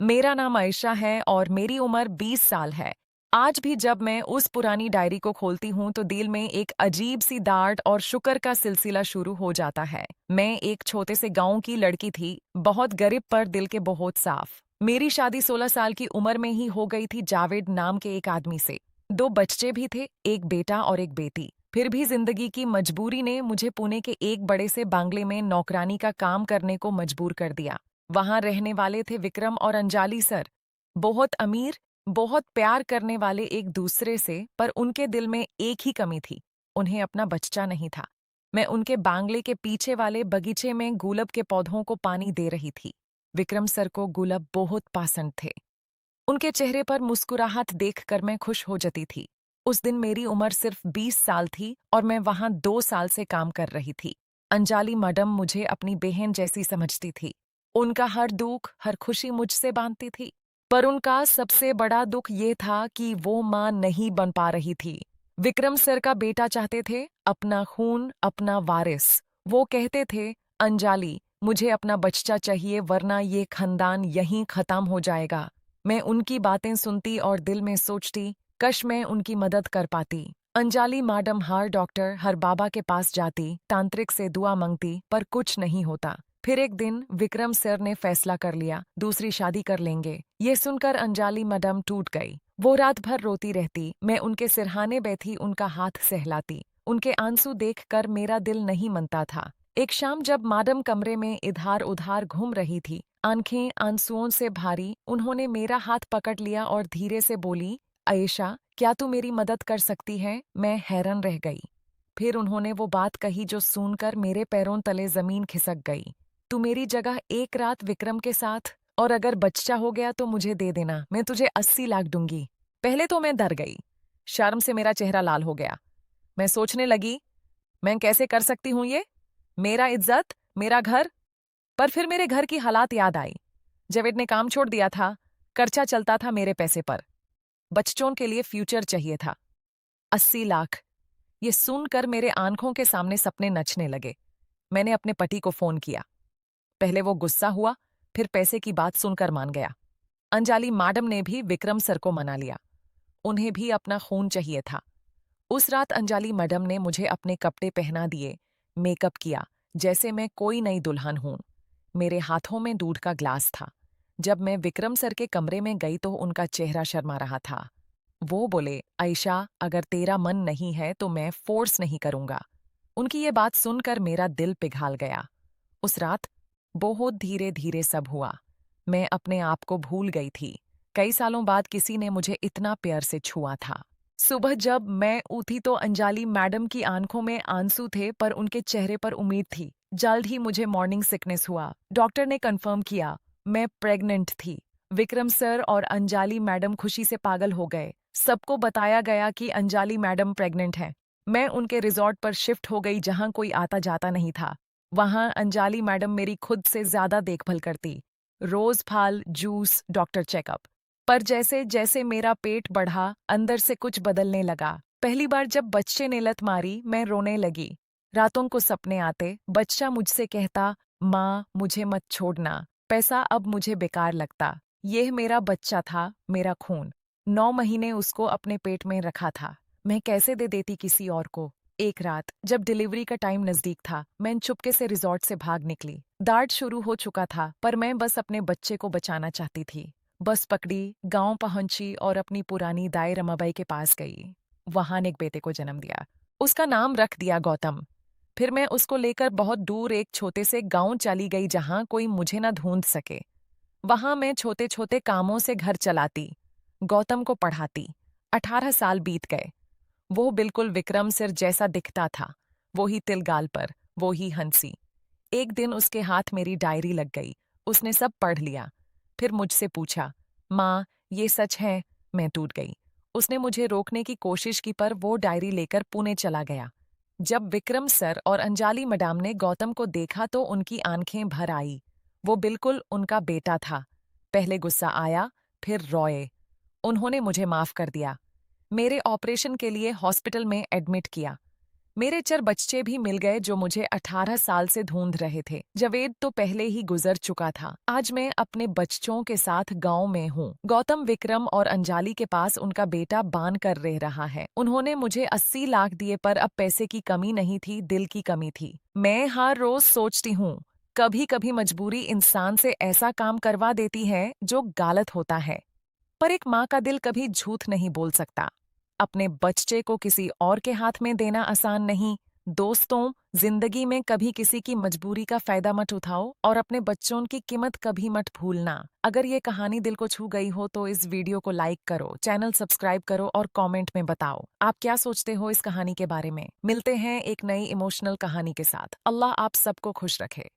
मेरा नाम आयशा है और मेरी उम्र 20 साल है। आज भी जब मैं उस पुरानी डायरी को खोलती हूँ तो दिल में एक अजीब सी डांट और शुक्र का सिलसिला शुरू हो जाता है। मैं एक छोटे से गांव की लड़की थी, बहुत गरीब पर दिल के बहुत साफ। मेरी शादी 16 साल की उम्र में ही हो गई थी जावेद नाम के एक आदमी से। 2 बच्चे भी थे, एक बेटा और एक बेटी। फिर भी जिंदगी की मजबूरी ने मुझे पुणे के एक बड़े से बांग्ले में नौकरानी का काम करने को मजबूर कर दिया। वहां रहने वाले थे विक्रम और अंजाली सर। बहुत अमीर, बहुत प्यार करने वाले एक दूसरे से, पर उनके दिल में एक ही कमी थी। उन्हें अपना बच्चा नहीं था। मैं उनके बांग्ले के पीछे वाले बगीचे में गुलाब के पौधों को पानी दे रही थी। विक्रम सर को गुलाब बहुत पसंद थे। उनके चेहरे पर मुस्कुराहट देखकर मैं खुश हो जाती थी। उस दिन मेरी उम्र सिर्फ 20 साल थी और मैं वहां 2 साल से काम कर रही थी। अंजाली मैडम मुझे अपनी बहन जैसी समझती थी। उनका हर दुख, हर खुशी मुझसे बांटती थी। पर उनका सबसे बड़ा दुख ये था कि वो मां नहीं बन पा रही थी। विक्रम सर का बेटा चाहते थे, अपना खून, अपना वारिस। वो कहते थे, अंजाली, मुझे अपना बच्चा चाहिए वरना ये खानदान यहीं खत्म हो जाएगा। मैं उनकी बातें सुनती और दिल में सोचती, कश मैं उनकी मदद कर पाती। अंजाली मैडम हर डॉक्टर, हर बाबा के पास जाती, तांत्रिक से दुआ मांगती, पर कुछ नहीं होता। फिर एक दिन विक्रम सर ने फैसला कर लिया, दूसरी शादी कर लेंगे। ये सुनकर अंजाली मैडम टूट गई। वो रात भर रोती रहती, मैं उनके सिरहाने बैठी उनका हाथ सहलाती। उनके आंसू देखकर मेरा दिल नहीं मनता था। एक शाम जब मैडम कमरे में इधर उधर घूम रही थी, आंखें आंसुओं से भारी, उन्होंने मेरा हाथ पकड़ लिया और धीरे से बोली, आयशा, क्या तू मेरी मदद कर सकती है? मैं हैरान रह गई। फिर उन्होंने वो बात कही जो सुनकर मेरे पैरों तले जमीन खिसक गई। तू मेरी जगह एक रात विक्रम के साथ, और अगर बच्चा हो गया तो मुझे दे देना, मैं तुझे 80 लाख दूंगी। पहले तो मैं डर गई। शर्म से मेरा चेहरा लाल हो गया। मैं सोचने लगी, मैं कैसे कर सकती हूं ये? मेरा इज्जत, मेरा घर। पर फिर मेरे घर की हालात याद आई। जावेद ने काम छोड़ दिया था, खर्चा चलता था मेरे पैसे पर। बच्चों के लिए फ्यूचर चाहिए था। 80 लाख। ये सुनकर मेरे आंखों के सामने सपने नचने लगे। मैंने अपने पति को फोन किया। पहले वो गुस्सा हुआ, फिर पैसे की बात सुनकर मान गया। अंजाली मैडम ने भी विक्रम सर को मना लिया। उन्हें भी अपना खून चाहिए था। उस रात अंजाली मैडम ने मुझे अपने कपड़े पहना दिए, मेकअप किया, जैसे मैं कोई नई दुल्हन हूं। मेरे हाथों में दूध का ग्लास था। जब मैं विक्रम सर के कमरे में गई तो उनका चेहरा शर्मा रहा था। वो बोले, आयशा, अगर तेरा मन नहीं है तो मैं फोर्स नहीं करूंगा। उनकी ये बात सुनकर मेरा दिल पिघल गया। उस रात बहुत धीरे धीरे सब हुआ। मैं अपने आप को भूल गई थी। कई सालों बाद किसी ने मुझे इतना प्यार से छुआ था। सुबह जब मैं उठी तो अंजाली मैडम की आंखों में आंसू थे, पर उनके चेहरे पर उम्मीद थी। जल्द ही मुझे मॉर्निंग सिकनेस हुआ। डॉक्टर ने कंफर्म किया, मैं प्रेग्नेंट थी। विक्रम सर और अंजाली मैडम खुशी से पागल हो गए। सबको बताया गया कि अंजाली मैडम प्रेग्नेंट हैं। मैं उनके रिजॉर्ट पर शिफ्ट हो गई जहां कोई आता जाता नहीं था। वहां अंजाली मैडम मेरी खुद से ज्यादा देखभाल करती। रोज फल, जूस, डॉक्टर चेकअप। पर जैसे जैसे मेरा पेट बढ़ा, अंदर से कुछ बदलने लगा। पहली बार जब बच्चे ने लत मारी, मैं रोने लगी। रातों को सपने आते, बच्चा मुझसे कहता, माँ, मुझे मत छोड़ना। पैसा अब मुझे बेकार लगता। यह मेरा बच्चा था, मेरा खून। 9 महीने उसको अपने पेट में रखा था। मैं कैसे दे देती किसी और को? एक रात जब डिलीवरी का टाइम नजदीक था, मैं चुपके से रिजॉर्ट से भाग निकली। दर्द शुरू हो चुका था, पर मैं बस अपने बच्चे को बचाना चाहती थी। बस पकड़ी, गांव पहुंची और अपनी पुरानी दाई रमाबाई के पास गई। वहां ने एक बेटे को जन्म दिया। उसका नाम रख दिया गौतम। फिर मैं उसको लेकर बहुत दूर एक छोटे से गांव चली गई जहां कोई मुझे न ढूंढ सके। वहां मैं छोटे छोटे कामों से घर चलाती, गौतम को पढ़ाती। 18 साल बीत गए। वो बिल्कुल विक्रम सर जैसा दिखता था। वो ही तिल गाल पर, वो ही हंसी। एक दिन उसके हाथ मेरी डायरी लग गई। उसने सब पढ़ लिया। फिर मुझसे पूछा, माँ, ये सच है? मैं टूट गई। उसने मुझे रोकने की कोशिश की, पर वो डायरी लेकर पुणे चला गया। जब विक्रम सर और अंजाली मैडम ने गौतम को देखा तो उनकी आंखें भर आई। वो बिल्कुल उनका बेटा था। पहले गुस्सा आया, फिर रोए। उन्होंने मुझे माफ कर दिया। मेरे ऑपरेशन के लिए हॉस्पिटल में एडमिट किया। मेरे 4 बच्चे भी मिल गए जो मुझे 18 साल से ढूंढ रहे थे। जावेद तो पहले ही गुजर चुका था। आज मैं अपने बच्चों के साथ गांव में हूँ। गौतम विक्रम और अंजलि के पास उनका बेटा बान कर रह रहा है। उन्होंने मुझे 80 लाख दिए पर अब पैसे की कमी नहीं थी, दिल की कमी थी। मैं हर रोज सोचती हूँ, कभी कभी मजबूरी इंसान से ऐसा काम करवा देती है जो गलत होता है। पर एक माँ का दिल कभी झूठ नहीं बोल सकता। अपने बच्चे को किसी और के हाथ में देना आसान नहीं। दोस्तों, जिंदगी में कभी किसी की मजबूरी का फायदा मत उठाओ और अपने बच्चों की कीमत कभी मत भूलना। अगर ये कहानी दिल को छू गई हो तो इस वीडियो को लाइक करो, चैनल सब्सक्राइब करो और कमेंट में बताओ आप क्या सोचते हो इस कहानी के बारे में। मिलते हैं एक नई इमोशनल कहानी के साथ। अल्लाह आप सबको खुश रखे।